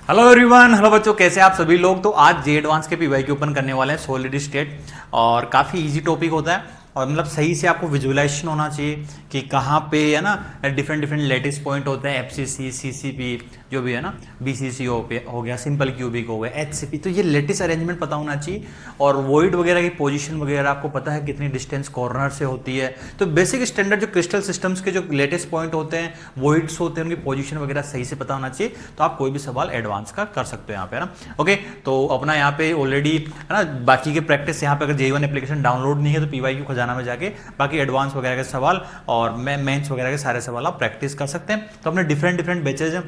Hello everyone, hello बच्चों, कैसे आप सभी लोग। तो आज जे एडवांस के पीवाई ओपन करने वाले हैं सॉलिड स्टेट, और काफ़ी इजी टॉपिक होता है और मतलब सही से आपको विजुअलाइजेशन होना चाहिए कि कहाँ पे है ना डिफरेंट डिफरेंट लेटेस्ट पॉइंट होते हैं, एफसीसी, सीसीपी जो भी है ना, बीसीसी हो गया, सिंपल क्यूबिक हो गया, एचसीपी। तो ये लेटेस्ट अरेंजमेंट पता होना चाहिए और वॉइड वगैरह की पोजीशन वगैरह आपको पता है कितनी डिस्टेंस कॉर्नर से होती है। तो बेसिक स्टैंडर्ड जो क्रिस्टल सिस्टम्स के जो लेटेस्ट पॉइंट होते हैं, वॉइड्स होते हैं, उनकी पोजीशन वगैरह सही से पता होना चाहिए। तो आप कोई भी सवाल एडवांस का कर सकते हो यहाँ पे, है ना। ओके, तो अपना यहाँ पे ऑलरेडी है ना, बाकी के प्रैक्टिस यहाँ पे अगर J1 एप्लीकेशन डाउनलोड नहीं है तो पीवाईक्यू खजाना में जाके बाकी एडवांस वगैरह के सवाल और मेंस वगैरह के सारे सवाल आप प्रैक्टिस कर सकते हैं। तो अपने डिफरेंट डिफरेंट बैचेज हैं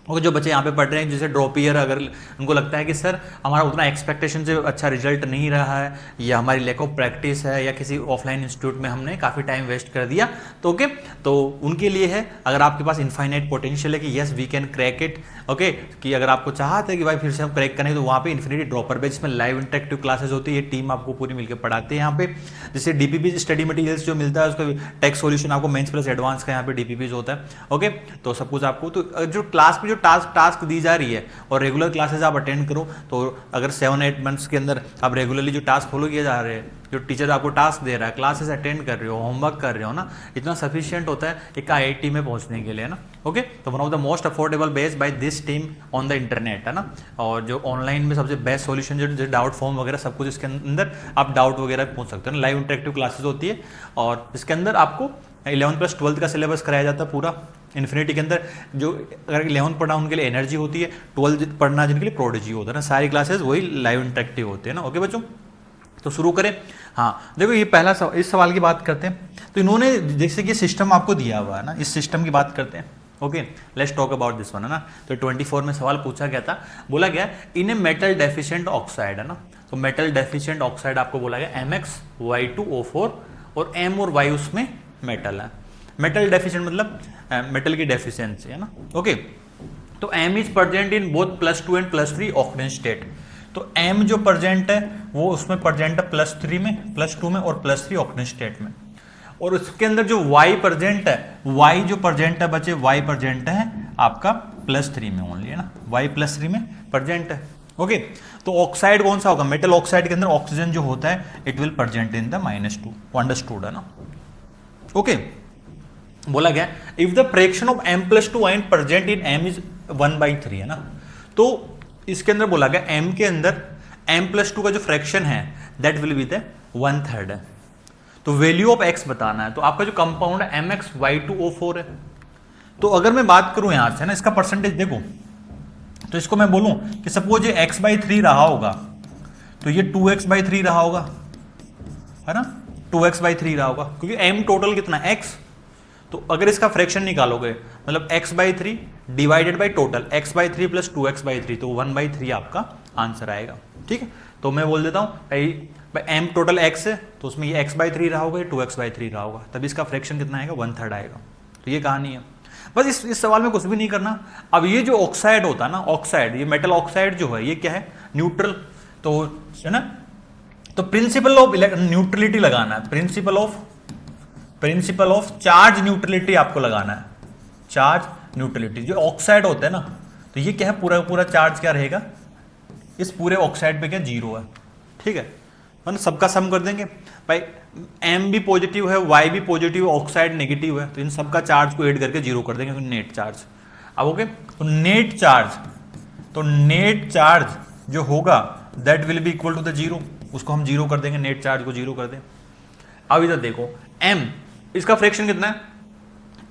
और जो बच्चे यहाँ पे पढ़ रहे हैं, जैसे ड्रॉप ईयर, अगर उनको लगता है कि सर हमारा उतना एक्सपेक्टेशन से अच्छा रिजल्ट नहीं रहा है या हमारी लैक ऑफ प्रैक्टिस है या किसी ऑफलाइन इंस्टीट्यूट में हमने काफ़ी टाइम वेस्ट कर दिया, तो ओके, तो उनके लिए है। अगर आपके पास इनफाइनाइट पोटेंशियल है कि yes we can crack it, okay, कि अगर आपको चाहते हैं कि भाई फिर से हम क्रैक करें, तो वहाँ पे इन्फिनिटी ड्रॉपर बैच में लाइव इंटरेक्टिव क्लासेस होती है। ये टीम आपको पूरी मिलकर पढ़ाती है यहाँ पे। जैसे डीपीपी स्टडी मटीरियल्स जो मिलता है, उसका टेक्स्ट सॉल्यूशन आपको मेंस प्लस एडवांस का यहाँ पे डीपीपी होता है। ओके, तो सब कुछ आपको, तो जो क्लास में जो टास्क दी जा रही है और रेगुलर क्लासेस आप अटेंड करो, तो अगर 7-8 मंथ्स के अंदर आप रेगुलरली जो टास्क फॉलो किए जा रहे हैं, जो टीचर आपको टास्क दे रहा है, क्लासेस अटेंड कर रहे हो, होमवर्क कर रहे हो ना, इतना सफिशिएंट होता है एक आईआईटी में पहुंचने के लिए, ना। ओके, तो one of the most affordable based by this team on the internet, है ना। और जो ऑनलाइन में सबसे बेस्ट सॉल्यूशन, जो डाउट फॉर्म वगैरह सब कुछ इसके अंदर आप डाउट वगैरह पूछ सकते हो। लाइव इंटरेक्टिव क्लासेस होती है और इसके अंदर आपको 11 प्लस 12 का सिलेबस कराया जाता है पूरा। इन्फिनिटी के अंदर जो अगर 11 पढ़ना उनके लिए एनर्जी होती है, 12 पढ़ना जिनके लिए प्रोडिजी होता है ना, सारी क्लासेस वही लाइव इंटरेक्टिव होते हैं ना। ओके बच्चों, तो शुरू करें। हाँ देखो, ये पहला इस सवाल की बात करते हैं। तो इन्होंने जैसे कि सिस्टम आपको दिया हुआ है ना, इस सिस्टम की बात करते हैं। Okay, let's talk about this one, है ना। तो 24 में सवाल पूछा गया था, बोला गया इन ए मेटल डेफिशिएंट ऑक्साइड, है ना। तो मेटल डेफिशिएंट ऑक्साइड आपको बोला गया MX2O4 और M और Y उसमें मेटल है। मेटल डेफिशिएंट मतलब मेटल की डेफिशिएंसी, है ना। ओके, तो M is present in both +2 and +3 octane state. तो M जो प्रेजेंट है वो उसमें प्रेजेंट है +3 में, +2 में और +3 ऑक्टेन स्टेट में। और उसके अंदर जो Y प्रेजेंट है, Y जो प्रेजेंट है बच्चे, Y प्रेजेंट है आपका +3 में ओनली, है ना। Y +3 में प्रेजेंट है। ओके, तो ऑक्साइड कौन सा होगा? मेटल ऑक्साइड के अंदर ऑक्सीजन जो होता है it will present in the -2, understood, है ना। ओके, बोला गया if the fraction of M+2 ion present in M is 1/3, है ना। तो इसके अंदर बोला गया M के अंदर M+2 का जो फ्रैक्शन है दैट विल बी द 1/3 है। तो वैल्यू ऑफ X बताना है। तो आपका जो कंपाउंड है MX2O4 है। तो अगर मैं बात करूं यहां से ना, इसका परसेंटेज देखो, तो इसको मैं बोलूं कि सपोज ये x/3 रहा होगा, तो ये 2x/3 रहा होगा, है ना। 2x/3 रहा होगा क्योंकि M टोटल कितना है X। तो अगर इसका फ्रैक्शन निकालोगे मतलब x/3 divided by total x/3 plus 2x/3, तो 1/3 आपका आंसर आएगा। ठीक है, तो मैं बोल देता हूँ भाई M टोटल x है, तो उसमें ये x/3 रहा होगा, ये 2x/3 रहा होगा, तभी इसका फ्रैक्शन कितना आएगा? 1/3 आएगा। तो ये कहानी है। बस इस सवाल में कुछ भी नहीं करना। अब ये जो ऑक्साइड होता है ना, ऑक्साइड, ये मेटल ऑक्साइड जो है ये क्या है? न्यूट्रल, तो है ना। तो प्रिंसिपल ऑफ न्यूट्रलिटी लगाना है, प्रिंसिपल ऑफ चार्ज न्यूट्रलिटी आपको लगाना है। चार्ज न्यूट्रलिटी, जो ऑक्साइड होता है ना, तो ये क्या है? पूरा पूरा चार्ज क्या रहेगा इस पूरे ऑक्साइड पे? क्या? 0 है। ठीक है, मतलब सबका सम कर देंगे भाई, M भी पॉजिटिव है, Y भी पॉजिटिव है, ऑक्साइड नेगेटिव है, तो इन सबका चार्ज को ऐड करके 0 कर देंगे, तो नेट चार्ज। अब ओके, तो नेट चार्ज जो होगा that will be equal to the 0, उसको हम 0 कर देंगे, नेट चार्ज को 0 कर दें। अब इधर देखो M, इसका फ्रैक्शन कितना है?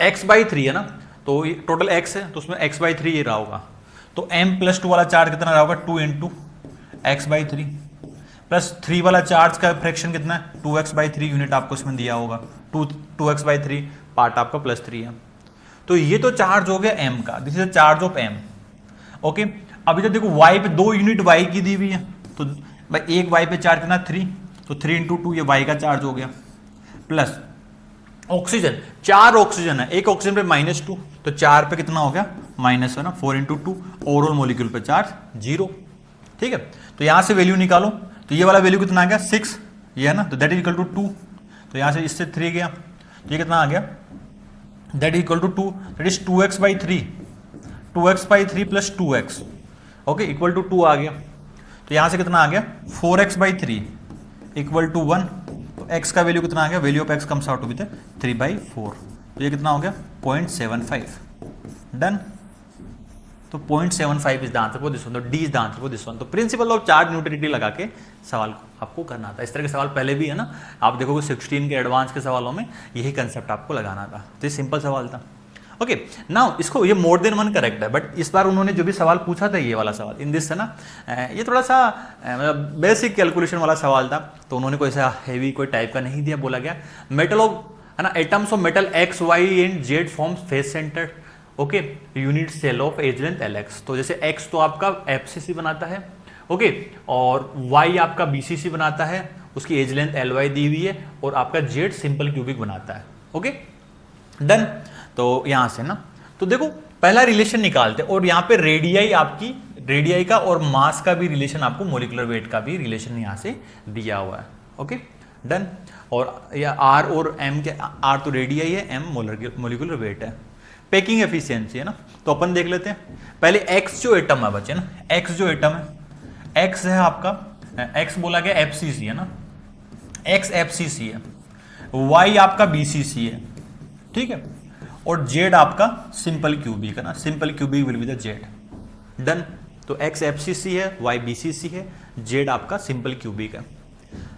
x/3 है ना, तो ये टोटल x है, तो उसमें x/3 ये रहा होगा। तो M+2 वाला चार्ज कितना रहा होगा? 2 × x/3 प्लस 3 वाला चार्ज का फ्रैक्शन कितना है? 2x/3 यूनिट आपको इसमें दिया होगा, 2x/3 पार्ट आपका +3 है। तो ये तो चार्ज हो गया M का, this is charge of M। Okay, अब इधर देखो Y पे 2 यूनिट Y की दी हुई है, तो भाई एक Y पे चार्ज कितना? 3, तो 3 × 2 ये Y का चार्ज हो गया, प्लस ऑक्सीजन, 4 ऑक्सीजन है, एक ऑक्सीजन पे -2, तो 4 पे कितना हो गया? माइनस, है ना, 4 × 2, ओवरऑल मॉलिक्यूल पे चार्ज 0। ठीक है, तो यहां से वैल्यू निकालो, तो ये वाला वैल्यू कितना आ गया? 6, ये है ना, तो दैट इज इक्वल टू 2। तो यहां से इससे 3 गया, तो ये कितना आ गया? That is equal to 2, that is 2x/3 plus 2x, okay, equal to 2 आ गया। तो यहां से कितना आ गया 4x/3 इक्वल टू 1। तो x का वैल्यू कितना आ गया, value of x comes out to be 3/4। तो ये कितना हो गया 0.75। डन। तो 0.75 is the answer for this one. तो D is the answer for this one. तो प्रिंसिपल ऑफ चार्ज न्यूट्रलिटी लगा के सवाल को आपको करना था। इस तरह के सवाल पहले भी है ना, आप देखोगे 16 के एडवांस के सवालों में यही कंसेप्ट आपको लगाना था। तो ये सिंपल सवाल था। ओके, नाउ इसको ये मोर देन वन करेक्ट है, बट इस बार उन्होंने जो भी सवाल पूछा था ये वाला सवाल इन दिस है ना, ये थोड़ा सा मतलब बेसिक कैलकुलेशन वाला सवाल था। तो उन्होंने कोई ऐसा हैवी कोई टाइप का नहीं दिया। बोला गया मेटल ऑफ है ना, atoms of metal X Y and Z forms face centre. Okay, unit cell of edge length LX। तो जैसे x तो आपका FCC बनाता है, ओके, और y आपका BCC बनाता है, उसकी एज लेंथ LY दी हुई है, और आपका z सिंपल क्यूबिक बनाता है। Okay, done. तो यहां से ना, तो देखो पहला रिलेशन निकालते, और यहां पे रेडियाई आपकी, रेडियाई का और मास का भी रिलेशन, आपको मोलिकुलर वेट का भी रिलेशन यहां से दिया हुआ है। Okay, done. और या R और M के, R तो रेडियाई है, M मोलिकुलर वेट है। पैकिंग एफिशिएंसी है ना, तो अपन देख लेते हैं पहले x जो एटम है बच्चे ना, x जो एटम है, x है आपका, x बोला गया FCC है ना, x FCC है, y आपका BCC है, ठीक है, और z आपका सिंपल क्यूबिक है ना, simple cubic will be the z। Done. तो x FCC है, y BCC है, z आपका सिंपल क्यूबिक है।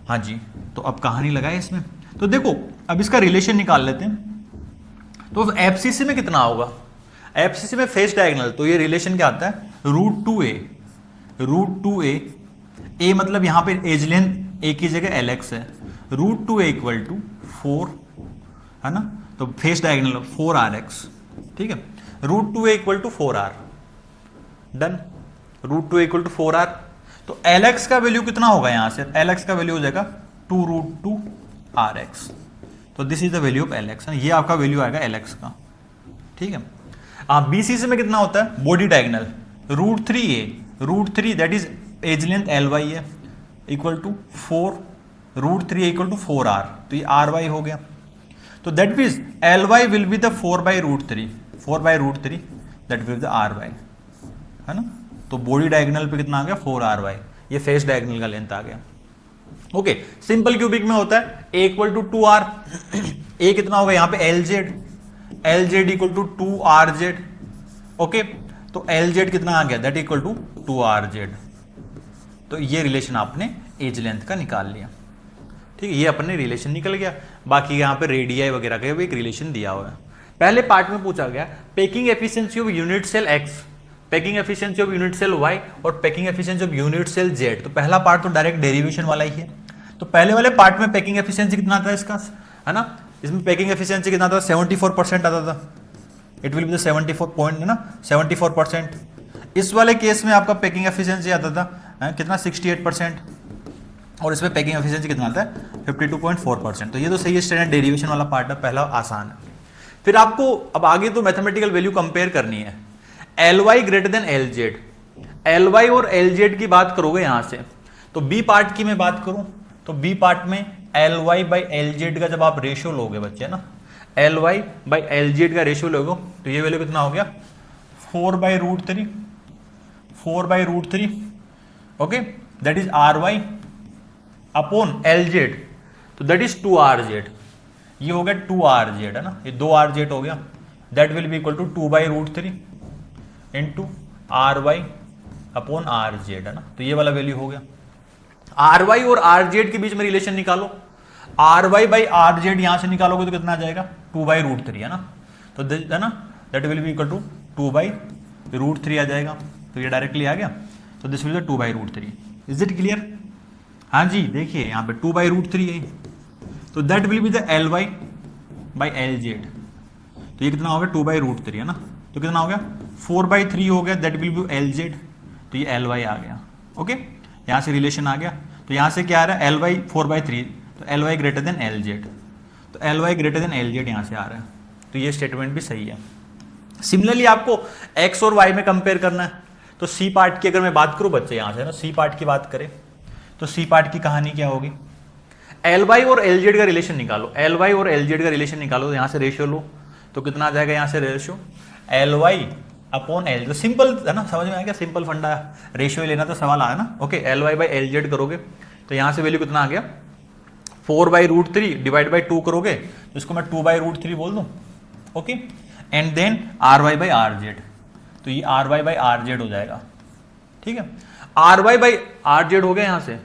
हाँ जी, तो अब कहानी लगाए इसमें। तो देखो अब इसका रिलेशन निकाल लेते हैं। तो FCC में कितना होगा, FCC में फेस डायगोनल, तो ये रिलेशन क्या आता है √2a, a मतलब यहां पे एज लेंथ a की जगह LX है, √2a इक्वल टू 4 है ना, तो फेस डायगोनल 4RX, ठीक है, √2a equal to 4R। Done. √2a equal to 4R। तो LX का वैल्यू कितना होगा यहां से, LX का वैल्यू हो जाएगा 2√2RX। तो this is the value of LX, ये आपका वैल्यू आएगा LX का, ठीक है। BCC में कितना होता है, body diagonal √3 that is edge length LY है, equal to 4 √3 equal to 4R, तो ये RY हो गया। तो that means LY will be the 4/√3 that will be the RY, है ना। तो बॉडी डायगोनल पे कितना आ गया 4RY, ये फेस डायगोनल का लेंथ आ गया। ओके, सिंपल क्यूबिक में होता है a equal to 2R, a कितना होगा यहाँ पे LZ equal to 2RZ। Okay, तो LZ कितना आ गया, दैट इक्वल टू 2RZ। तो ये रिलेशन आपने एज लेंथ का निकाल लिया, ठीक है, ये अपने रिलेशन निकल गया। बाकी यहाँ पे रेडियाई वगैरह का भी एक रिलेशन दिया हुआ है। पहले पार्ट में पूछा गया packing efficiency of unit cell X, packing efficiency of unit cell Y और packing efficiency of unit cell Z। तो पहला पार्ट तो डायरेक्ट डेरिवेशन वाला ही है। तो पहले वाले पार्ट में पैकिंग एफिशिएंसी कितना था इसका, है ना, इसमें पैकिंग एफिशिएंसी कितना था 74% आता था, it will be the 74 point है ना, 74%। इस वाले केस में आपका पैकिंग एफिशिएंसी आता था कितना 68%, और इसमें पैकिंग एफिशिएंसी कितना आता है 52.4%। तो ये तो सही है, स्टैंडर्ड डेरिवेशन वाला पार्ट है, पहला आसान है। फिर आपको अब आगे तो मैथमेटिकल वैल्यू कंपेयर करनी है, LY greater than LZ, LY और LZ की बात करोगे यहां से। तो बी पार्ट की मैं बात करूं तो बी पार्ट में LY/LZ का जब आप रेशियो लोगे बच्चे ना, LY/LZ का रेशियो लोगे तो ये वैल्यू कितना हो गया 4/√3, okay, that is RY upon LZ, तो दैट इज 2RZ। ये हो गया 2RZ है ना, ये 2RZ हो गया, that will be equal to 2/√3 into RY upon RZ है ना। तो ये वाला वैल्यू हो गया। RY और RZ के बीच में रिलेशन निकालो, RY/RZ यहां से निकालोगे तो कितना आ जाएगा 2/√3 है ना, तो है ना, that will be equal to 2/√3 आ जाएगा। तो ये डायरेक्टली आ गया, तो this will be 2/√3। Is it clear? हाँ जी, देखिए यहाँ पे 2/√3 है, तो that will be the LY/LZ। तो ये कितना हो गया 2/√3 है ना, तो कितना हो गया 4/3 हो गया, दैट विल बी LZ, तो ये LY आ गया। ओके, यहाँ से रिलेशन आ गया। तो यहाँ से क्या आ रहा है LY 4/3, तो LY ग्रेटर देन LZ, तो LY ग्रेटर देन LZ यहाँ से आ रहा है। तो ये स्टेटमेंट भी सही है। सिमिलरली आपको X और Y में कंपेयर करना है। तो C पार्ट की अगर मैं बात करूँ बच्चे, यहाँ से ना C पार्ट की बात करें तो C पार्ट की कहानी क्या होगी, LY और LZ का रिलेशन निकालो, LY और LZ का रिलेशन निकालो, यहाँ से रेशियो लो तो कितना आ जाएगा, यहाँ से रेशियो LY अपॉन एल, जो सिंपल है ना, समझ में आया क्या, सिंपल फंडा है, रेशियो लेना तो सवाल आया ना। Okay, L Y by L Z करोगे तो यहाँ से वैल्यू कितना आ गया 4/√3 डिवाइड बाई 2 करोगे तो इसको मैं 2/√3 बोल दूँ। Okay, and then R Y by R Z, तो ये R Y by R Z हो जाएगा। ठीक है, R Y by R Z हो गया, यहाँ से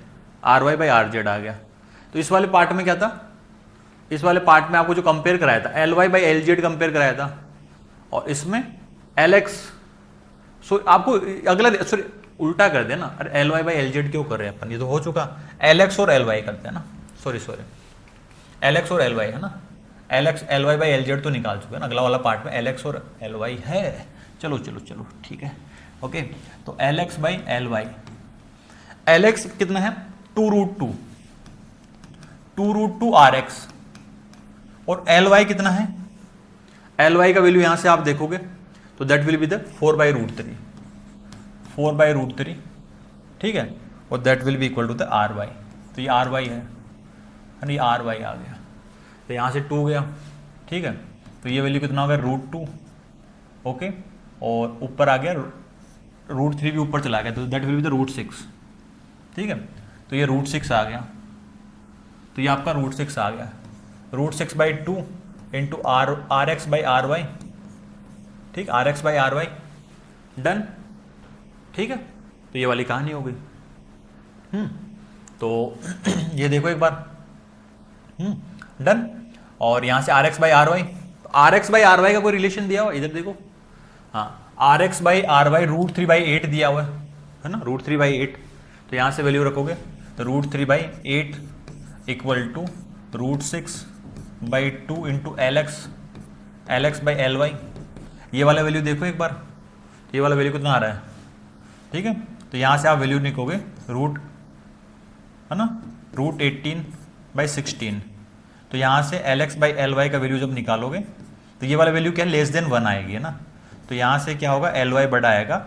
R Y by R Z आ गया। तो इस वाले पार्ट में क्या था, इस वाले पार्ट में आपको जो कंपेयर कराया था L Y by L Z compare कराया था, और इसमें एल एक्स, सो आपको अगला सॉरी उल्टा कर देना, अरे L Y by L Z क्यों कर रहे हैं अपन, ये तो हो चुका, एल एक्स और एल वाई करते हैं ना, सॉरी एल एक्स और एल वाई है ना, L X L Y by L Z तो निकाल चुके हैं ना, अगला वाला पार्ट में एल एक्स और एल वाई है। चलो चलो चलो ठीक है। ओके, तो L X by L Y, L x कितना है 2√2 आर एक्स, और एल वाई कितना है, एल वाई का वैल्यू यहां से आप देखोगे तो दैट विल बी द 4/√3, ठीक है, और that will be equal to the R Y, तो ये आर वाई है, ये आर वाई आ गया, तो यहाँ से 2 गया। ठीक है, तो ये वैल्यू कितना हो गया √2। ओके, और ऊपर आ गया √3 भी ऊपर चला गया, तो दैट विल बी द √6। ठीक है, तो ये √6 आ गया, तो ये आपका √6 आ गया, √6/2 into R X by R Y. ठीक, R X by R Y done. ठीक है, तो ये वाली कहानी हो गई। तो ये देखो एक बार, डन। और यहां से R X by R Y, R X by R Y का कोई रिलेशन दिया हुआ इधर देखो, हाँ, R X by R Y √3/8 दिया हुआ है ना, √3/8, तो यहां से वैल्यू रखोगे तो √3/8 equal to √6/2 into L X by L Y. ये वाला वैल्यू देखो एक बार, ये वाला वैल्यू कितना आ रहा है। ठीक है, तो यहां से आप वैल्यू निकोगे रूट है ना, √18/16, तो यहाँ से L X by L Y का वैल्यू जब निकालोगे तो ये वाला वैल्यू क्या है, लेस देन 1 आएगी, है ना, तो यहाँ से क्या होगा, एल वाई बड़ा आएगा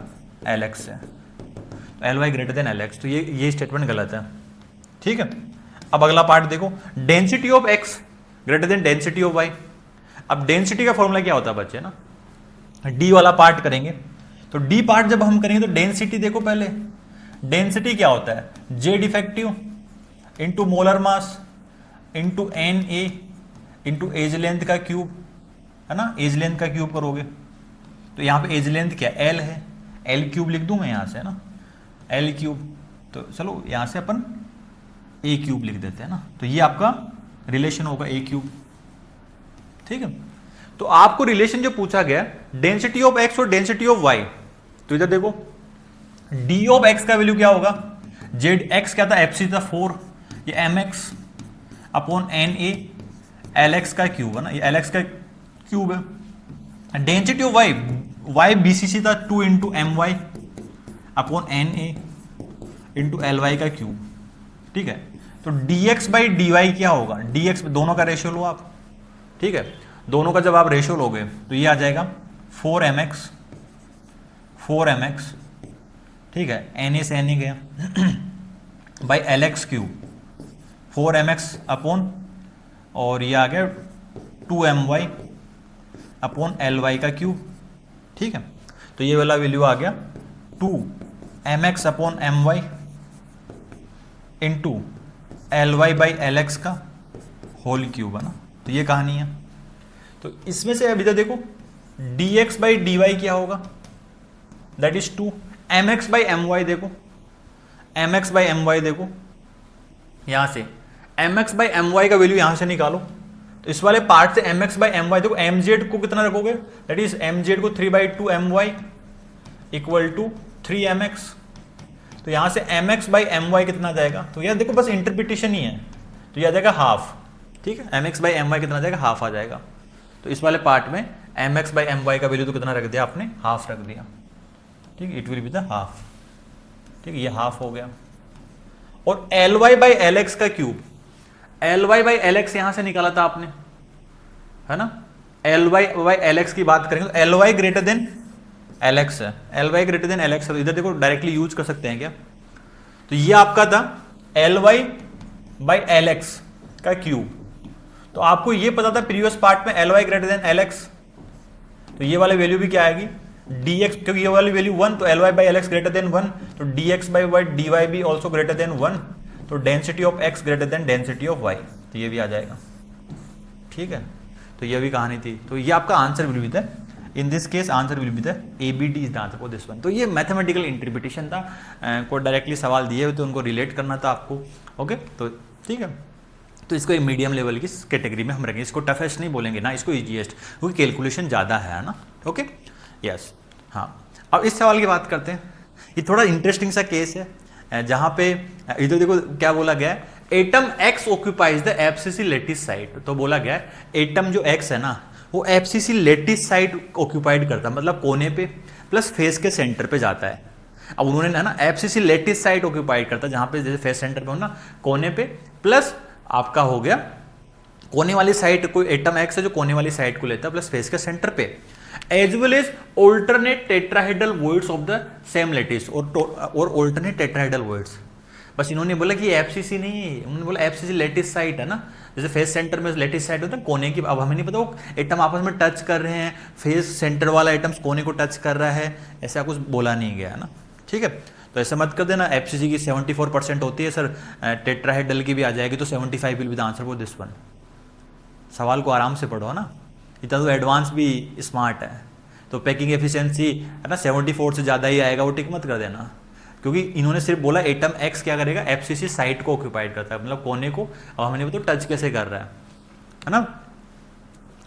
एल एक्स से, तो L Y greater than L X, तो ये स्टेटमेंट गलत है। ठीक है, अब अगला पार्ट देखो, density of X greater than density of Y. अब डेंसिटी का फॉर्मूला क्या होता है बच्चे ना, डी वाला पार्ट करेंगे, तो डी पार्ट जब हम करेंगे तो डेंसिटी देखो, पहले डेंसिटी क्या होता है, Z effective into molar mass into N A into edge length का क्यूब, है ना, एज लेंथ का क्यूब करोगे तो यहाँ पे एज लेंथ क्या एल है, एल क्यूब लिख दूं मैं यहाँ से, है ना, एल क्यूब, तो चलो यहाँ से अपन ए क्यूब लिख देते हैं ना, तो ये आपका रिलेशन होगा ए क्यूब। ठीक है, तो आपको रिलेशन जो पूछा गया डेंसिटी ऑफ एक्स और डेंसिटी ऑफ वाई, तो इधर देखो डी ऑफ एक्स का वैल्यू क्या होगा, जेड एक्स क्या था, एफसी था 4, ये M X upon N A, L X का क्यूब है ना, ये एल एक्स का क्यूब है। Density of Y, Y BCC था 2 into M Y upon N A into L Y का क्यूब। ठीक है, तो D X by D Y क्या होगा, डी एक्स दोनों का रेशियो लो आप। ठीक है, दोनों का जब आप रेशियो लोगे तो ये आ जाएगा 4mx, ठीक है, एन ए से एन ए गया by L X cube, 4mx upon, और ये आ गया 2my अपॉन एल वाई का क्यूब। ठीक है, तो ये वाला वैल्यू आ गया 2mx upon M Y into L Y by L X का होल क्यूब, है ना, तो ये कहानी है। तो इसमें से अभी तक देखो D X by D Y क्या होगा, that is 2, M X by M Y देखो, M X by M Y देखो, यहां से M X by M Y का वैल्यू यहां से निकालो, तो इस वाले पार्ट से M X by M Y देखो, एम जेड को कितना रखोगे, दैट इज एम जेड को 3/2 M Y equal to 3mx, तो यहां से mx बाई एम वाई कितना जाएगा, तो यार देखो बस इंटरप्रिटेशन ही है, तो यह आ जाएगा हाफ। ठीक है, mx बाई एम वाई कितना जाएगा, हाफ आ जाएगा, तो इस वाले पार्ट में mx बाई एम वाई का वैल्यू तो कितना रख दिया आपने, हाफ रख दिया। ठीक है, it will be the half. ठीक है, ये हाफ हो गया, और L Y by L X का cube, L Y by L X यहां से निकाला था आपने, है ना, L Y by L X की बात करेंगे तो L Y greater than L X है, L Y greater than L X है, इधर देखो डायरेक्टली यूज कर सकते हैं क्या, तो ये आपका था L Y by L X का क्यूब, तो आपको ये पता था प्रीवियस पार्ट में L Y greater than L X, तो ये वाले वैल्यू भी क्या आएगी, dx, क्योंकि ये वाली वैल्यू 1, तो ly by lx greater than 1, तो dx बाई dy भी ऑल्सो ग्रेटर देन 1, तो density of x greater than density of y, तो ये भी आ जाएगा। ठीक है, तो ये भी कहानी थी। तो ये आपका answer will be the, in this case answer will be the ABD is the answer for this one. तो ये मैथमेटिकल इंटरप्रिटेशन था, को डायरेक्टली सवाल दिए हुए तो उनको रिलेट करना था आपको। ओके, तो ठीक है, तो इसको एक मीडियम लेवल की कैटेगरी में हम रखेंगे, इसको टफेस्ट नहीं बोलेंगे ना, इसको इजीएस्ट, क्योंकि कैलकुलेशन ज़्यादा है ना। ओके, यस, हाँ। अब इस सवाल की बात करते हैं, ये थोड़ा इंटरेस्टिंग सा केस है, जहाँ पे इधर देखो क्या बोला गया है, atom X occupies the abscissa lattice side. तो बोला गया है एटम जो X है ना, वो एब्सिसी लेटिस साइड ऑक्यूपाइड करता है, मतलब कोने पे प्लस फेस के सेंटर पे जाता है। अब उन्होंने है ना एब्सिसी लेटिस साइड ऑक्यूपाइड करता है, जहाँ पे जैसे फेस सेंटर पे हो ना, कोने पे प्लस आपका हो गया कोने वाली साइड, कोई एटम X है जो कोने वाली साइड को लेता है प्लस फेस के सेंटर पे, as well as alternate tetrahedral voids of the same lattice, और ऑल्टरनेट टेट्राहेड्रल वॉइड्स। बस इन्होंने बोला कि एफसीसी नहीं, उन्होंने बोला एफसीसी लेटिस साइट है ना, जैसे फेस सेंटर में लेटिस साइट होता है कोने की। अब हमें नहीं पता वो एटम आपस में टच कर रहे हैं, फेस सेंटर वाला एटम्स कोने को टच कर रहा है, ऐसा कुछ बोला नहीं गया है ना। ठीक है, तो ऐसा मत कर देना एफसीसी की 74% होती है सर, टेट्राहेड्रल की भी आ जाएगी, तो 75 will be the answer for this one. सवाल को आराम से पढ़ो ना, इतना तो एडवांस भी स्मार्ट है। तो पैकिंग एफिशिएंसी है ना 74 से ज़्यादा ही आएगा, वो टिक मत कर देना, क्योंकि इन्होंने सिर्फ बोला एटम X क्या करेगा, एफसीसी साइट को ऑक्यूपाइड करता है, मतलब कोने को। अब हमें नहीं पता टच कैसे कर रहा है ना।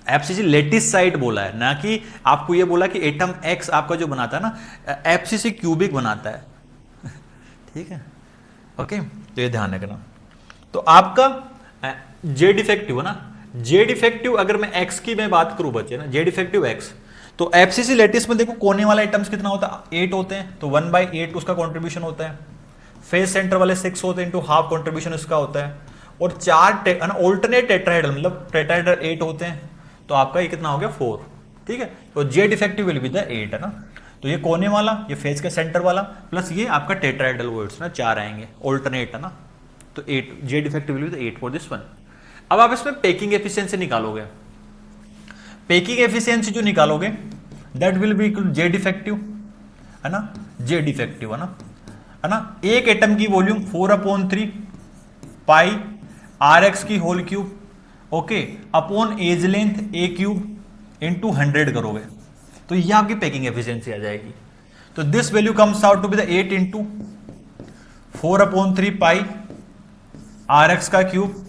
एफसीसी लेटिस साइट बोला है ना, कि आपको ये बोला कि एटम X आपका जो बनाता है ना, एफसीसी क्यूबिक बनाता है। ठीक है, ओके, तो ये ध्यान रखना। तो आपका जे डिफेक्टिव है ना, जे डिफेक्टिव अगर मैं X की मैं बात करूं बच्चे ना, जे डिफेक्टिव X, तो एफसीसी लेटिस में देखो कोने वाला एटम्स कितना होता है, 8 होते हैं, तो 1/8 उसका कंट्रीब्यूशन होता है। फेस सेंटर वाले 6 होते हैं, इनटू हाफ कंट्रीब्यूशन उसका होता है। और 4 ऑल्टरनेट टेट्राहेड्रल, मतलब टेट्राहेड्रल 8 होते हैं, तो आपका ये कितना हो गया 4। ठीक है, तो जे डिफेक्टिव विल बी द 8 है ना। तो ये कोने वाला, ये फेस के सेंटर वाला, प्लस ये आपका टेट्राहेड्रल वर्ड्स ना 4 आएंगे, ऑल्टरनेट है ना, तो 8, Z defective will be the 8 for this one. अब आप इसमें पेकिंग एफिशिएंसी निकालोगे, पेकिंग एफिशिएंसी जो निकालोगे that will be equal Z defective है ना, जे डिफेक्टिव है ना, एक एटम की वॉल्यूम 4/3 पाई RX की whole cube, okay, upon edge length A cube into 100 करोगे, तो ये आपकी पेकिंग एफिशिएंसी आ जाएगी। तो this value comes out to be the 8 into 4/3 pi RX का क्यूब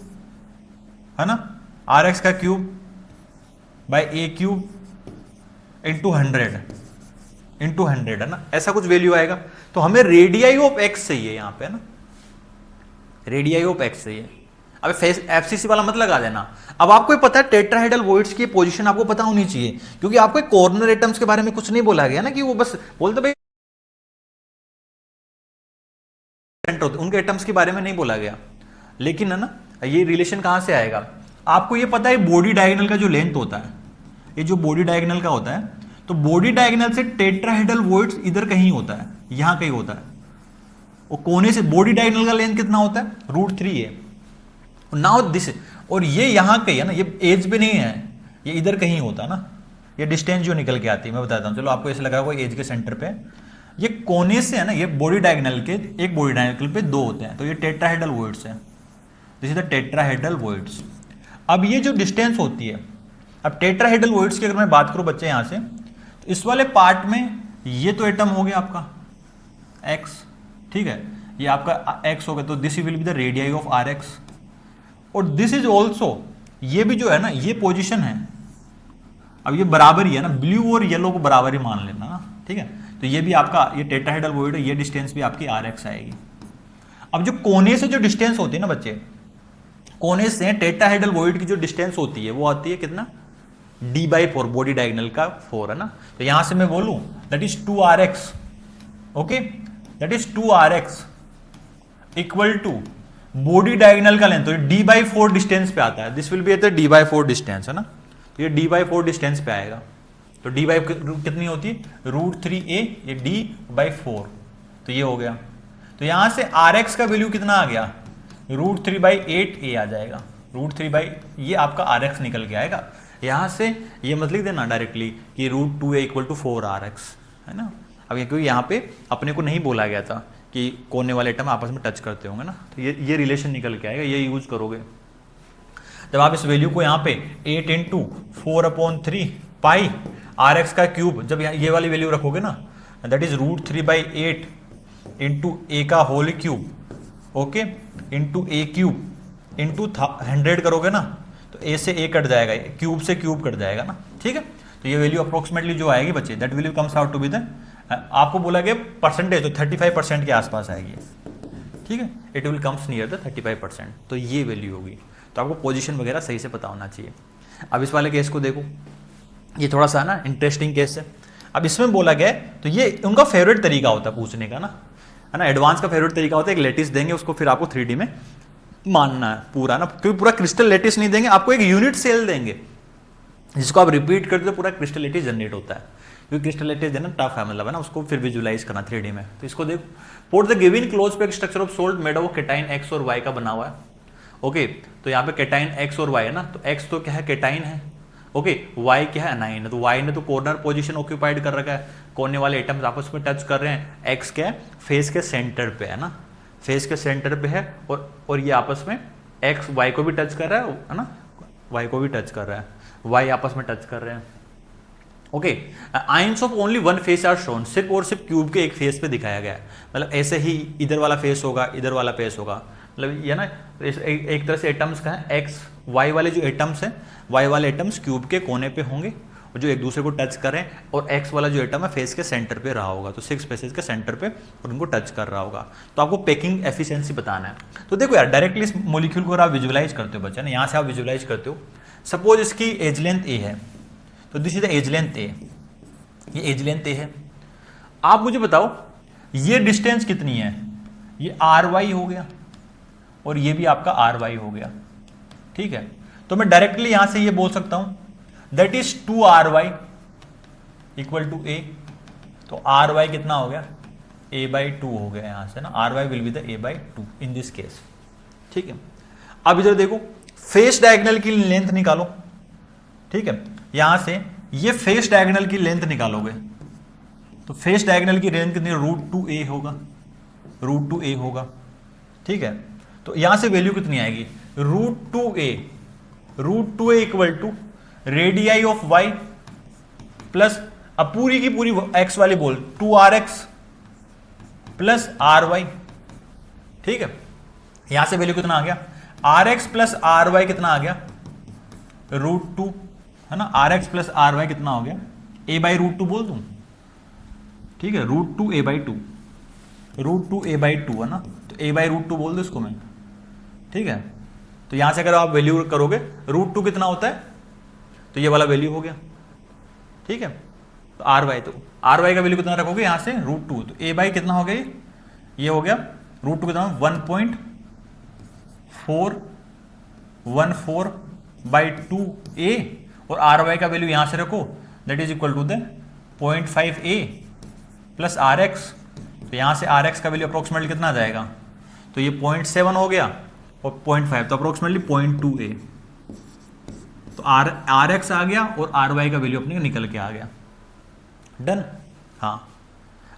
है ना, RX का cube by A cube into 100 है ना, ऐसा कुछ वैल्यू आएगा। तो हमें रेडियाई ऑफ X चाहिए यहाँ पे है ना, रेडियाई ऑफ X चाहिए। अब एफसीसी वाला मत लगा देना। अब आपको पता है टेट्राहेड्रल वॉइड्स की पोजीशन आपको पता होनी चाहिए, क्योंकि आपको कॉर्नर एटम्स के बारे में कुछ नहीं बोला गया ना, कि वो बस बोलते भाई उनके एटम्स के बारे में नहीं बोला गया। लेकिन है ना, ये रिलेशन कहां से आएगा, आपको ये पता है बॉडी डायगोनल का जो लेंथ होता है, ये जो बॉडी डायगोनल का होता है, तो बॉडी डायगोनल से टेट्राहेड्रल वॉइड्स इधर कहीं होता है, यहां कहीं होता है। और कोने से बॉडी डायगोनल का लेंथ कितना होता है, √3 है। नाउ दिस, और ये यहां कहीं है ना, ये एज पे नहीं है, ये इधर कहीं होता है ना, ये डिस्टेंस जो निकल के आती है मैं बताता हूं। चलो आपको ऐसे लगा कोई एज के सेंटर पे, ये कोने से है ना, ये बॉडी डायगोनल के, एक बॉडी डायगोनल पे 2 होते हैं, तो ये टेट्राहेड्रल वॉइड्स है, this is the tetrahedral voids. अब ये जो डिस्टेंस होती है, अब टेट्राहेड्रल वॉइड्स की अगर मैं बात करूं बच्चे यहां से, तो इस वाले पार्ट में ये तो एटम हो गया आपका X, ठीक है, ये आपका X हो गया, तो this will be the radii of RX। और दिस इज ऑल्सो, ये भी जो है ना, ये पोजीशन है, अब ये बराबर ही है ना, ब्लू और येलो को बराबर ही मान लेना ना, ठीक है। तो ये भी आपका, ये टेट्राहेड्रल वॉइड है, ये डिस्टेंस भी आपकी RX आएगी। अब जो कोने से जो डिस्टेंस होती है ना बच्चे, कोने से टेट्राहेड्रल वॉइड की जो डिस्टेंस होती है वो आती है कितना, D/4, बॉडी डायगोनल का 4 है ना। तो यहां से मैं बोलूं that is 2RX, okay, that is 2RX equal to body diagonal का लेंथ, तो ये D/4 डिस्टेंस पे आता है, this will be at the D/4 distance है ना, तो ये D/4 डिस्टेंस पे आएगा। तो D कितनी होती है, √3a, ये D/4, तो ये हो गया। तो यहां से RX का वैल्यू कितना आ गया, √3/8a आ जाएगा, √3 ये आपका RX निकल के आएगा। यहाँ से ये मत लिख देना डायरेक्टली कि √2a इक्वल टू 4rx, है ना। अब क्योंकि यहाँ पे अपने को नहीं बोला गया था कि कोने वाले एटम आपस में टच करते होंगे ना, तो ये रिलेशन निकल के आएगा, ये यूज करोगे जब आप इस वैल्यू को यहाँ पे 8 इंटू 4/3 पाई rx का क्यूब, जब ये वाली वैल्यू रखोगे ना, दैट इज √3/8 इंटू ए का होल क्यूब, ओके, इंटू ए क्यूब इंटू 100 करोगे ना, तो ए से ए कट जाएगा, क्यूब से क्यूब कट जाएगा ना, ठीक है। तो ये वैल्यू अप्रोक्सीमेटली जो आएगी बच्चे, that value comes out to be the, आपको बोला गया परसेंटेज, तो 35% के आसपास आएगी, ठीक है, it will comes near the 35%, तो ये वैल्यू होगी। तो आपको पोजीशन वगैरह सही से पता होना चाहिए। अब इस वाले केस को देखो, ये थोड़ा सा ना इंटरेस्टिंग केस है। अब इसमें बोला गया, तो ये उनका फेवरेट तरीका होता है पूछने का ना, है ना, एडवांस का फेवरेट तरीका होता है, एक लेटिस देंगे उसको फिर आपको 3D में मानना है पूरा ना, क्योंकि पूरा क्रिस्टल लेटिस नहीं देंगे, आपको एक यूनिट सेल देंगे जिसको आप रिपीट करते तो पूरा क्रिस्टल लेटिस जनरेट होता है, क्योंकि क्रिस्टल लेटिस देना टफ है, मतलब है ना, उसको फिर विजुलाइज करना 3D में। तो इसको देखो, port the given close pack structure of salt made of cation x और y का बना हुआ है, ओके। तो यहाँ पे केटाइन x और y है ना, तो x तो क्या है, केटाइन है, ओके, y क्या है, एनाइन है। तो y ने तो कॉर्नर पोजीशन ऑक्यूपाइड कर रखा है, कोने वाले एटम्स आपस में टच कर रहे हैं, x क्या है, फेस के सेंटर पे है ना, फेस के सेंटर पे है, और ये आपस में x y को भी टच कर रहा है ना, y को भी टच कर रहा है, y आपस में टच कर रहे हैं, okay. Ions of only one face are shown, सिर्फ और सिर्फ क्यूब के एक फेस पे दिखाया गया है, मतलब ऐसे ही इधर वाला फेस होगा, इधर वाला फेस होगा, मतलब ये ना एक तरह से एटम्स का है, एक्स वाई वाले जो एटम्स हैं, वाई वाले एटम्स क्यूब के कोने पे होंगे और जो एक दूसरे को टच करें, और एक्स वाला जो एटम है फेस के सेंटर पे रहा होगा, तो 6 फेसेस के सेंटर पे और उनको टच कर रहा होगा। तो आपको पैकिंग एफिशिएंसी बताना है। तो देखो यार, डायरेक्टली इस मॉलिक्यूल को आप विजुलाइज करते हो बच्चा ना, यहाँ से आप विजुलाइज करते हो, सपोज इसकी एज लेंथ ए है, तो this is the edge length A, ये एज लेंथ ए है। आप मुझे बताओ ये डिस्टेंस कितनी है, ये आर वाई हो गया और ये भी आपका आर वाई हो गया, ठीक है। तो मैं डायरेक्टली यहां से ये बोल सकता हूं that is 2RY equal to A, तो RY कितना हो गया, a/2 हो गया यहां से ना, RY will be the a/2 in this case, ठीक है। अब इधर देखो, फेस डायगोनल की लेंथ निकालो, ठीक है, यहां से ये फेस डायगोनल की लेंथ निकालोगे, तो फेस डायगोनल की लेंथ कितनी, √2a होगा, √2a होगा, ठीक है। तो यहां से वैल्यू कितनी आएगी, √2a equal to radii of y plus, अब पूरी की पूरी x वाली बोल, 2rx प्लस ry, ठीक है। यहां से वैल्यू कितना आ गया, rx प्लस ry कितना आ गया, √2, है ना, rx प्लस ry कितना हो गया, a/√2 बोल दूं, ठीक है, √2a/2, √2a/2 है ना, तो a/√2 बोल दो इसको मैं, ठीक है। तो यहां से अगर आप वैल्यू करोगे, √2 कितना होता है, तो ये वाला वैल्यू हो गया, ठीक है। तो ry का वैल्यू कितना रखोगे यहां से, √2, तो a/ कितना हो गया, ये हो गया √2 कितना, 1.414/2a, और ry का वैल्यू यहां से रखो, that is equal to the 0.5a plus rx, तो यहां से rx का वैल्यू अप्रोक्सीमेटली कितना आ जाएगा, तो ये 0.7 हो गया और 0.5, तो अप्रोक्सीमेटली 0.2a, तो rx आ गया और ry का वैल्यू अपने निकल के आ गया, डन। हाँ,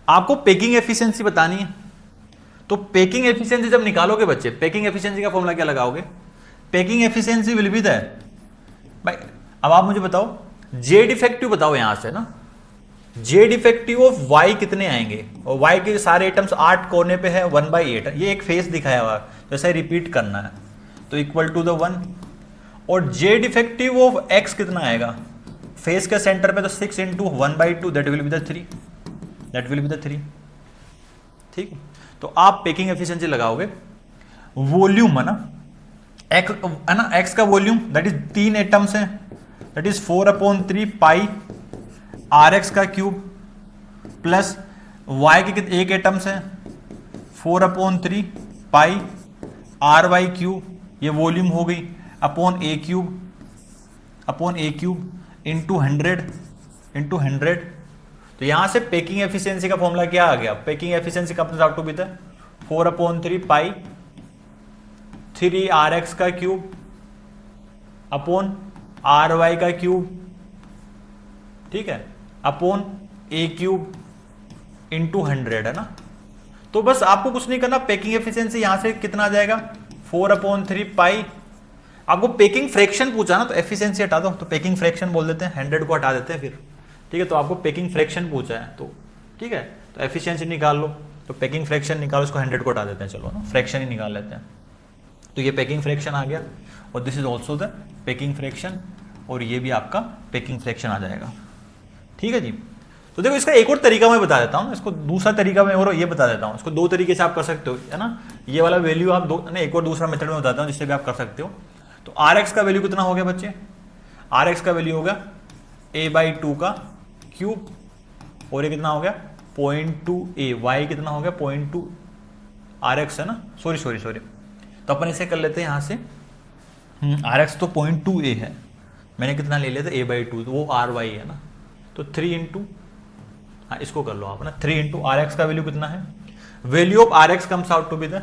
आपको पैकिंग एफिशिएंसी बतानी है, तो पैकिंग एफिशिएंसी जब निकालोगे बच्चे, पैकिंग एफिशिएंसी का फॉर्मूला क्या लगाओगे, packing efficiency will be that भाई, अब आप मुझे बताओ जे डिफेक्टिव बताओ यहां से ना, जे डिफेक्टिव ऑफ y कितने आएंगे, और y के सारे आइटम्स 8 कोने पे है, 1/8, ये एक फेस दिखाया हुआ है, तो ऐसा रिपीट करना है, तो इक्वल टू द 1, और जे डिफेक्टिव ऑफ x कितना आएगा, फेस के सेंटर पे, तो 6 into 1/2, that will be the 3, that will be the 3, ठीक है। तो आप पैकिंग एफिशिएंसी लगाओगे, वॉल्यूम है ना, x का वॉल्यूम दैट इज 3 एटम्स हैं, दैट इज 4/3 पाई rx का क्यूब प्लस y के एक एटम्स हैं 4/3 पाई ry क्यूब, ये वॉल्यूम हो गई, अपॉन a क्यूब इंटू 100, तो यहां से पैकिंग एफिशिएंसी का फॉर्मूला क्या आ गया, पैकिंग एफिशिएंसी का अपना टू भी था 4/3 पाई 3 rx का क्यूब अपॉन आर वाई का क्यूब, ठीक है, अपॉन ए क्यूब इंटू 100 है ना। तो बस आपको कुछ नहीं करना, पैकिंग एफिशिएंसी यहां से कितना आ जाएगा 4/3 पाई। आपको पैकिंग फ्रैक्शन पूछा ना, तो एफिशिएंसी हटा दो, तो पैकिंग फ्रैक्शन बोल देते हैं, 100 को हटा देते हैं फिर, ठीक है। तो आपको पैकिंग फ्रैक्शन पूछा है, तो ठीक है, तो एफिशिएंसी निकाल लो, तो पैकिंग फ्रैक्शन निकालो, इसको 100 को हटा देते हैं, चलो ना, फ्रैक्शन ही निकाल लेते हैं। तो ये पैकिंग फ्रैक्शन आ गया, और this is also the packing fraction, और ये भी आपका पैकिंग फ्रैक्शन आ जाएगा, ठीक है जी। तो देखो इसका एक और तरीका मैं बता देता हूँ, इसको दूसरा तरीका मैं और ये बता देता हूँ, इसको दो तरीके से आप कर सकते हो, है ना। ये वाला वैल्यू आप दो, एक और दूसरा मेथड में बताता हूँ जिससे भी आप कर सकते हो। तो आर एक्स का वैल्यू कितना हो गया बच्चे, आर एक्स का वैल्यू हो गया a/2 का क्यूब, और ये कितना हो गया 0.2 a, y कितना हो गया 0.2 आर एक्स है ना, सॉरी। तो अपन इसे कर लेते हैं यहाँ से, आर एक्स तो 0.2 a है, मैंने कितना ले लिया था a/2, तो वो आर वाई है ना, तो 3 इंटू, हाँ इसको कर लो आप ना, 3 इंटू आर एक्स का वैल्यू कितना है, value of R X comes out to be the,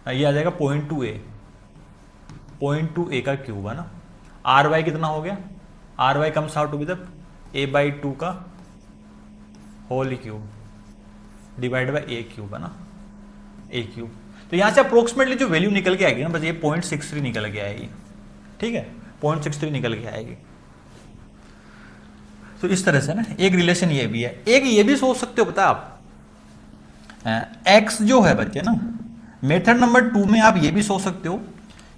ये आ जाएगा 0.2 a का क्यूब है ना। आर वाई कितना हो गया, R Y comes out to be the a/2 का whole cube divide by a cube है ना, a क्यूब। तो यहां से अप्रोक्सीमेटली जो वैल्यू निकल के आएगी ना, बस ये 0.63 निकल के आएगी, ठीक है, 0.63 निकल के आएगी। तो इस तरह से ना एक रिलेशन ये भी है, एक ये भी सोच सकते हो, पता है आप, x जो है बच्चे ना, मेथड नंबर 2 में आप ये भी सोच सकते हो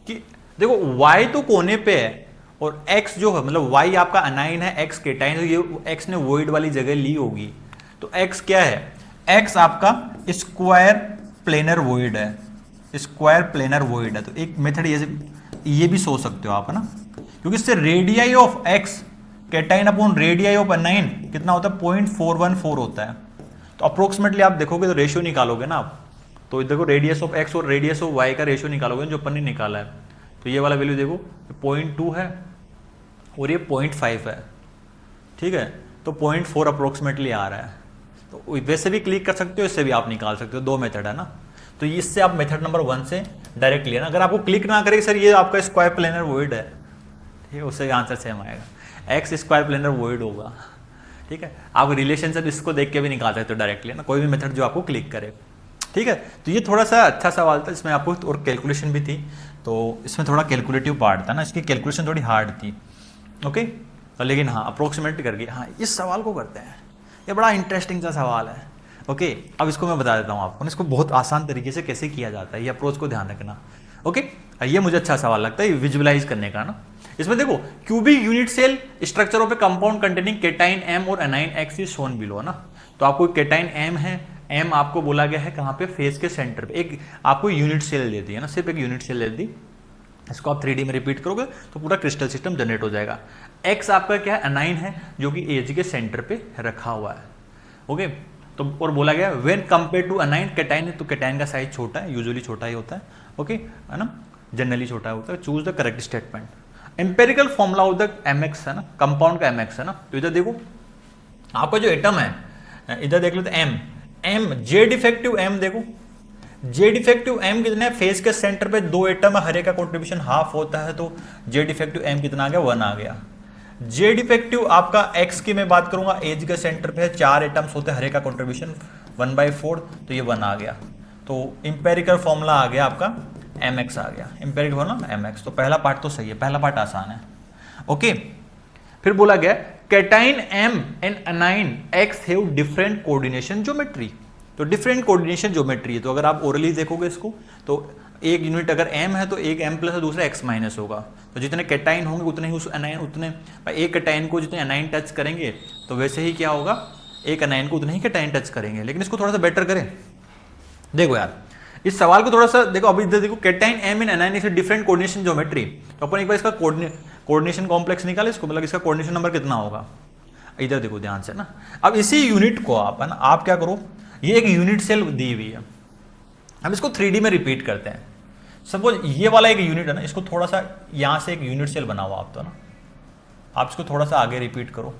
कि देखो y तो कोने पे है, और x जो है मतलब y आपका अनाइन है, x केटाइन, तो ये x ने वॉइड वाली जगह ली होगी, तो x क्या है, x आपका स्क्वायर प्लेनर वॉइड है, स्क्वायर प्लेनर वॉइड है। तो एक मेथड ये भी सोच सकते हो आप, है ना, क्योंकि इससे radii of x cation upon radii of anion कितना होता है 0.414 होता है। तो अप्रोक्सीमेटली आप देखोगे तो रेशियो निकालोगे ना आप, तो देखो रेडियस ऑफ x और रेडियस ऑफ y का रेशियो निकालोगे जो अपन ने निकाला है, तो ये वाला वैल्यू देखो 0.2 है और ये 0.5 है, ठीक है, तो 0.4 अप्रोक्सीमेटली आ रहा है। तो वैसे भी क्लिक कर सकते हो, इससे भी आप निकाल सकते हो, दो मेथड है ना। तो इससे आप मेथड नंबर 1 से डायरेक्ट लेना, अगर आपको क्लिक ना करे सर ये आपका स्क्वायर प्लेनर वॉइड है, ठीक है, उससे आंसर सेम आएगा, एक्स स्क्वायर प्लेनर वॉइड होगा, ठीक है। आप रिलेशन से इसको देख के भी निकाल सकते हो डायरेक्टली ना, कोई भी मेथड जो आपको क्लिक करे, ठीक है। तो ये थोड़ा सा अच्छा सवाल था, इसमें आपको और कैलकुलेशन भी थी, तो इसमें थोड़ा कैलकुलेटिव पार्ट था ना, इसकी कैलकुलेशन थोड़ी हार्ड थी, ओके। तो लेकिन हाँ अप्रोक्सीमेट करके, हाँ इस सवाल को करते हैं, ये बड़ा इंटरेस्टिंग सा सवाल है, ओके। अब इसको मैं बता देता हूँ आपको, इसको बहुत आसान तरीके से कैसे किया जाता है, ये अप्रोच को ध्यान रखना, ओके। ये मुझे अच्छा सवाल लगता है विजुअलाइज करने का ना। इसमें देखो cubic unit cell structure of a compound containing cation M और anion X is shown below ना। तो आपको केटाइन एम है, एम आपको बोला गया है कहाँ पे, फेस के सेंटर पे, एक आपको यूनिट सेल दे दी है ना, सिर्फ एक यूनिट सेल दे दी, इसको आप 3D में रिपीट करोगे तो पूरा क्रिस्टल सिस्टम जनरेट हो जाएगा। एक्स आपका क्या है, एनाइन है, जो कि एज के सेंटर पे रखा हुआ है, ओके। तो और बोला गया when compare to anion, cation है तो केटाइन का साइज छोटा है, यूजुअली छोटा ही होता है, ओके, है ना, जनरली छोटा होता है। Choose the correct statement. Empirical formula of the MX है ना, कंपाउंड का एमएक्स है ना, तो इधर देखो आपका जो एटम है, इधर देख लेते M, M J defective M, देखो जे डिफेक्टिव एम कितना है, फेस के सेंटर पे दो एटम है, हर एक का कंट्रीब्यूशन हाफ होता है, तो जे डिफेक्टिव एम कितना आ गया, 1 आ गया। जे डिफेक्टिव आपका एक्स की मैं बात करूंगा, एज के सेंटर पे है, 4 एटम्स होते हैं, हर एक का कंट्रीब्यूशन 1/4, तो ये 1 आ गया। तो इंपेरिकल फॉर्मूला आ गया आपका mx आ गया, इंपेरिकल फॉर्मूला mx। तो पहला पार्ट तो सही है, पहला पार्ट आसान है, ओके। फिर बोला गया cation M and anion X have different coordination geometry. तो डिफरेंट कोऑर्डिनेशन ज्योमेट्री है, तो अगर आप ओरली देखोगे इसको, तो एक यूनिट अगर m है तो एक m प्लस है, दूसरा x माइनस होगा। तो जितने केटाइन होंगे उतने ही उस एनाइन, उतने एक केटाइन को जितने एनाइन टच करेंगे, तो वैसे ही क्या होगा, एक एनाइन को उतने ही केटाइन टच करेंगे। लेकिन इसको थोड़ा सा बेटर करें, देखो यार इस सवाल को थोड़ा सा देखो, अभी इधर देखो cation M in anion is different coordination geometry. तो अपन एक बार इसका कोऑर्डिनेशन कॉम्प्लेक्स निकाले, इसको मतलब इसका कोऑर्डिनेशन नंबर कितना होगा, इधर देखो ध्यान से ना। अब इसी यूनिट को आप, है ना, आप क्या करो, ये एक यूनिट सेल दी हुई है, हम इसको 3D में रिपीट करते हैं। सपोज ये वाला एक यूनिट है ना, इसको थोड़ा सा यहां से एक यूनिट सेल बनाओ आप, तो ना आप इसको थोड़ा सा आगे रिपीट करो,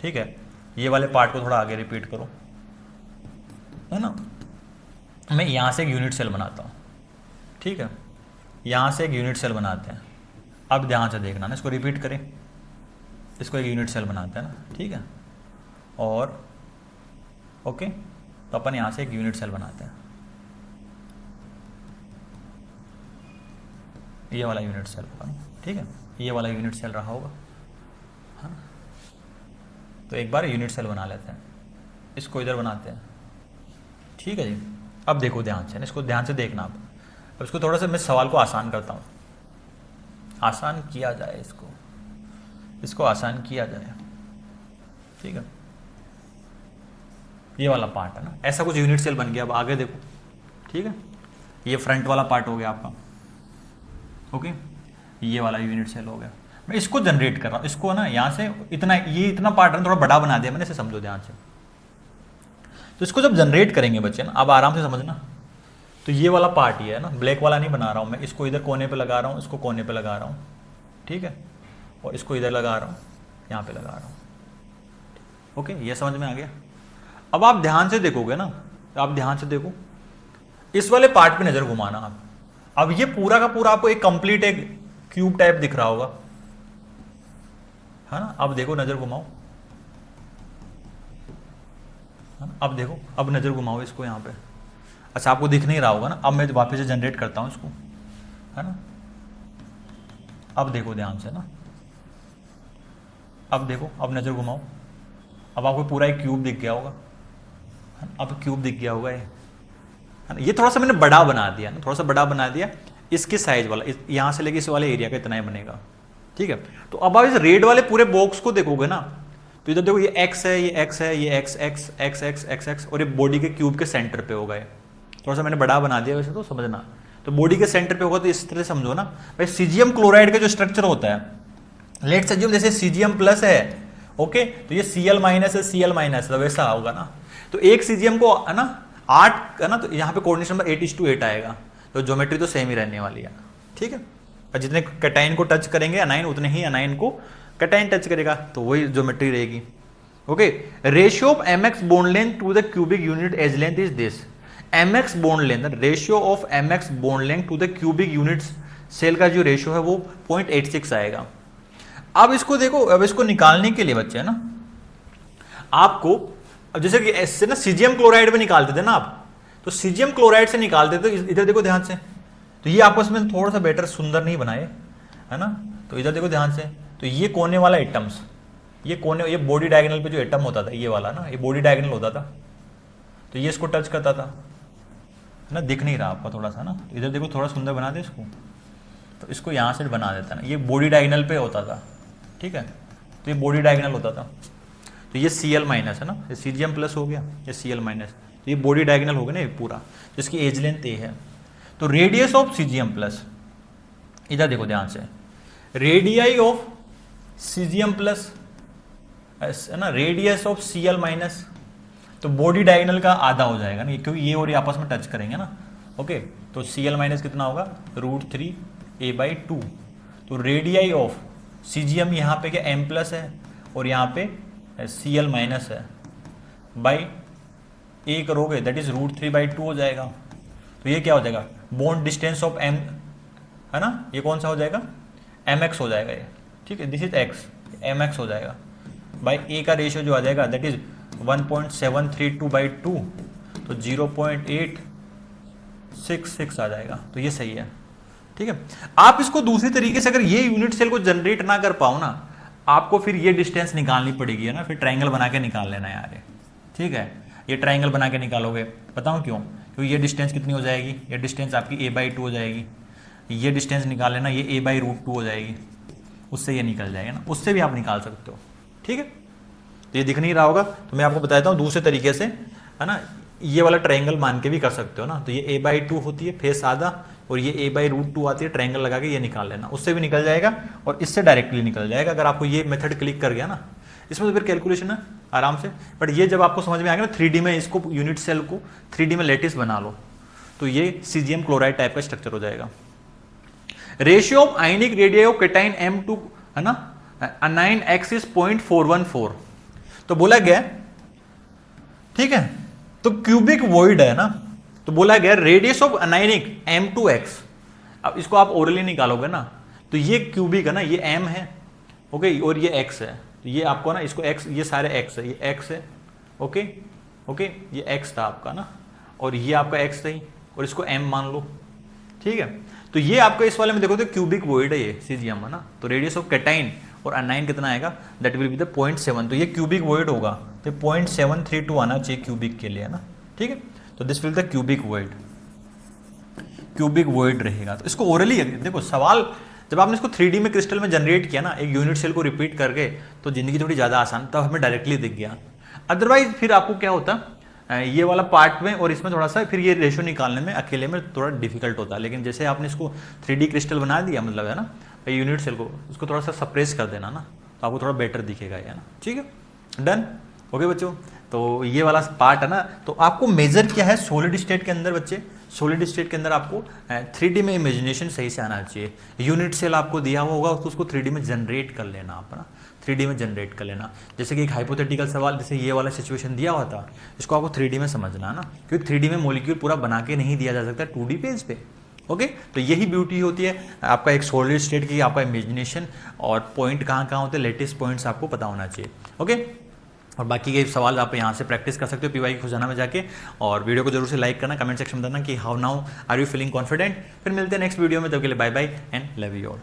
ठीक है, ये वाले पार्ट को थोड़ा आगे रिपीट करो, है ना। मैं यहां से एक यूनिट सेल बनाता हूं, ठीक है, यहां से एक यूनिट सेल बनाते हैं। अब ध्यान से देखना ना, इसको रिपीट करें, इसको एक यूनिट सेल बनाते हैं ना, ठीक है, और ओके, तो अपन यहाँ से एक यूनिट सेल बनाते हैं, ये वाला यूनिट सेल होगा, ठीक है, ये वाला यूनिट सेल रहा होगा, हाँ। तो एक बार यूनिट सेल बना लेते हैं, इसको इधर बनाते हैं, ठीक है जी। अब देखो ध्यान से, इसको ध्यान से देखना आप। अब इसको थोड़ा सा मैं सवाल को आसान करता हूँ, आसान किया जाए इसको आसान किया जाए, ठीक है। ये वाला पार्ट है ना, ऐसा कुछ यूनिट सेल बन गया। अब आगे देखो, ठीक है, ये फ्रंट वाला पार्ट हो गया आपका, ओके, ये वाला यूनिट सेल हो गया। मैं इसको जनरेट कर रहा हूँ, इसको ना यहाँ से इतना, ये इतना पार्ट है थोड़ा बड़ा बना दिया मैंने, इसे समझो ध्यान से। तो इसको जब जनरेट करेंगे बच्चे ना, अब आराम से समझना, तो ये वाला पार्ट ही है ना, ब्लैक वाला नहीं बना रहा हूँ मैं, इसको इधर कोने पे लगा रहा हूँ, इसको कोने पे लगा रहा हूँ, ठीक है, और इसको इधर लगा रहा हूँ, यहाँ पे लगा रहा हूँ, ओके, ये समझ में आ गया। अब आप ध्यान से देखोगे ना, आप ध्यान से देखो, इस वाले पार्ट पे नजर घुमाना आप। अब ये पूरा का पूरा आपको एक कंप्लीट एक क्यूब टाइप दिख रहा होगा, है ना। अब देखो, नजर घुमाओ, अब देखो, अब नजर घुमाओ इसको यहाँ पे। अच्छा, आपको दिख नहीं रहा होगा ना, अब मैं वापस से जनरेट करता हूँ इसको, है ना। अब देखो ध्यान से ना, अब देखो, अब नजर घुमाओ, अब आपको पूरा एक क्यूब दिख गया होगा, अब क्यूब दिख गया होगा ये, ये थोड़ा सा मैंने बड़ा बना दिया ना, थोड़ा सा बड़ा बना दिया, इसके साइज वाला, यहाँ से लेके इस वाले एरिया का इतना ही बनेगा, ठीक है। तो अब आप इस रेड वाले पूरे बॉक्स को देखोगे ना, तो इधर देखो, ये एक्स है, ये एक्स है, ये x x x x x x, और ये बॉडी के क्यूब के सेंटर पे होगा। ये थोड़ा सा मैंने बड़ा बना दिया वैसे, तो समझना, तो बॉडी के सेंटर पे होगा, तो इस तरह समझो ना भाई। सीजियम क्लोराइड का जो स्ट्रक्चर होता है, लेट्स अज्यूम जैसे सीजियम प्लस है, ओके, तो ये Cl माइनस है, Cl माइनस है, वैसा होगा ना। तो एक सीजियम को, है ना, 8 है ना, तो यहाँ पे कोऑर्डिनेशन नंबर 8:8 आएगा, तो ज्योमेट्री तो सेम ही रहने वाली है, ठीक है। और जितने कैटाइन को टच करेंगे अनाइन, उतने ही अनाइन को कैटाइन टच करेगा, तो वही ज्योमेट्री रहेगी, okay. Ratio of mx bond length to the cubic unit edge length is this. mx bond length, ratio of mx bond length to the cubic units cell का जो ratio है वो 0.86 आएगा। अब इसको देखो, अब इसको निकालने के लिए बच्चे, है ना, आपको, अब जैसे कि ऐसे ना सीजियम क्लोराइड में निकालते थे ना आप, तो सीजियम क्लोराइड से निकालते थे, इधर देखो ध्यान से, तो ये आपस में थोड़ा सा बेटर सुंदर नहीं बनाए, है ना। तो इधर देखो ध्यान से, तो ये कोने वाला एटम्स, ये कोने, ये बॉडी डायगोनल पे जो एटम होता था, ये वाला ना, ये बॉडी डायगोनल होता था, तो ये इसको टच करता था, है ना, दिख नहीं रहा आपका थोड़ा सा ना, तो इधर देखो थोड़ा सुंदर बना दे इसको, तो इसको यहाँ से बना देता ना, ये बॉडी डायगोनल पे होता था, ठीक है, तो ये बॉडी डायगोनल होता था, तो ये Cl माइनस है ना, ये सीजियम प्लस हो गया, ये Cl माइनस, तो ये बॉडी डायगोनल हो गया ना ये पूरा, जिसकी एज लेंथ ए है। तो रेडियस ऑफ सीजियम प्लस, इधर देखो ध्यान से, रेडियाई ऑफ सीजियम प्लस, है ना, रेडियस ऑफ Cl माइनस, तो बॉडी डायगोनल का आधा हो जाएगा ना, क्योंकि ये और ये आपस में टच करेंगे ना, ओके। तो Cl माइनस कितना होगा, √3a/2। तो रेडियाई ऑफ सीजियम यहाँ पे क्या m प्लस है, और यहाँ पे Cl माइनस है, बाई a करोगे, दैट इज √3/2 हो जाएगा। तो ये क्या हो जाएगा, बॉन्ड डिस्टेंस ऑफ m, है ना, ये कौन सा हो जाएगा, mx हो जाएगा ये, ठीक है, दिस इज x, mx हो जाएगा, बाई a का रेशियो जो आ जाएगा दैट इज 1.732/2, तो 0.866 आ जाएगा, तो ये सही है, ठीक है। आप इसको दूसरी तरीके से, अगर ये यूनिट सेल को जनरेट ना कर पाओ ना, आपको फिर ये डिस्टेंस निकालनी पड़ेगी, है ना, फिर ट्रायंगल बना के निकाल लेना यार, ठीक है। ये ट्रायंगल बना के निकालोगे, बताऊं क्यों, क्योंकि ये डिस्टेंस कितनी हो जाएगी, ये डिस्टेंस आपकी a/2 हो जाएगी, ये डिस्टेंस निकाल लेना, ये a/√2 हो जाएगी, उससे ये निकल जाएगा ना, उससे भी आप निकाल सकते हो, ठीक है। तो ये दिख नहीं रहा होगा, तो मैं आपको बताता हूँ दूसरे तरीके से, है ना, ये वाला ट्रायंगल मान के भी कर सकते हो ना। तो ये a/2 होती है फेस आधा, और ये a/√2 आती है, ट्रायंगल लगा के ये निकाल लेना, उससे भी निकल जाएगा और इससे डायरेक्टली निकल जाएगा, अगर आपको ये मेथड क्लिक कर गया ना। इसमें तो फिर कैलकुलेशन है आराम से, बट ये जब आपको समझ में आ गया ना 3D में, इसको यूनिट सेल को 3D में लेटिस बना लो, तो ये सीजियम क्लोराइड टाइप का स्ट्रक्चर हो जाएगा। Ratio of ionic radius of cation M2, है ना, अनाइन X इज 0.414, तो बोला गया, ठीक है। तो क्यूबिक वॉइड है ना, तो बोला गया रेडियस ऑफ अनाइनिक M2X। अब इसको आप ओरली निकालोगे ना, तो ये क्यूबिक है ना, ये m है, ओके, और ये x है, तो ये आपको ना इसको x, ये सारे x है, ये x है, ओके ओके, ये x था आपका ना, और ये आपका x था, और इसको m मान लो, ठीक है। तो ये आपका इस वाले में देखो तो क्यूबिक वॉइड है ये सीजियम है ना, तो रेडियस ऑफ कैटाइन और अनाइन कितना आएगा, दैट विल बी द 0.7, तो ये क्यूबिक वॉइड होगा, तो 0.732 आना चाहिए क्यूबिक के लिए, है ना, ठीक है। तो this will the cubic void रहेगा। तो इसको ओरली देखो सवाल, जब आपने इसको 3D में क्रिस्टल में जनरेट किया ना, एक यूनिट सेल को रिपीट करके, तो जिंदगी थोड़ी ज़्यादा आसान, तब हमें डायरेक्टली दिख गया। अदरवाइज फिर आपको क्या होता, ये वाला पार्ट में और इसमें थोड़ा सा फिर ये रेशो निकालने में अकेले में थोड़ा डिफिकल्ट होता है। लेकिन जैसे आपने इसको 3D क्रिस्टल बना दिया, मतलब है ना, यूनिट सेल को उसको थोड़ा सा सप्रेस कर देना ना, तो आपको थोड़ा बेटर दिखेगा, है ना, ठीक है, डन, ओके बच्चों। तो ये वाला पार्ट है ना, तो आपको मेजर क्या है सॉलिड स्टेट के अंदर बच्चे, सॉलिड स्टेट के अंदर आपको 3D में इमेजिनेशन सही से आना चाहिए। यूनिट सेल आपको दिया हुआ होगा तो उसको 3D में जनरेट कर लेना, आप ना 3D में जनरेट कर लेना। जैसे कि एक हाइपोथेटिकल सवाल, जैसे ये वाला सिचुएशन दिया हुआ था, इसको आपको 3D में समझना है ना, क्योंकि 3D में मॉलिक्यूल पूरा बना के नहीं दिया जा सकता 2D पेज पे, ओके। तो यही ब्यूटी होती है आपका एक सॉलिड स्टेट की, आपका इमेजिनेशन, और पॉइंट कहाँ कहाँ होते हैं, लेटेस्ट पॉइंट्स आपको पता होना चाहिए, ओके। और बाकी के सवाल आप यहाँ से प्रैक्टिस कर सकते हो पीवाई खुजाना में जाके, और वीडियो को जरूर से लाइक करना, कमेंट सेक्शन में बताना कि how now are you feeling confident. फिर मिलते हैं नेक्स्ट वीडियो में, तब के लिए bye bye and love you all.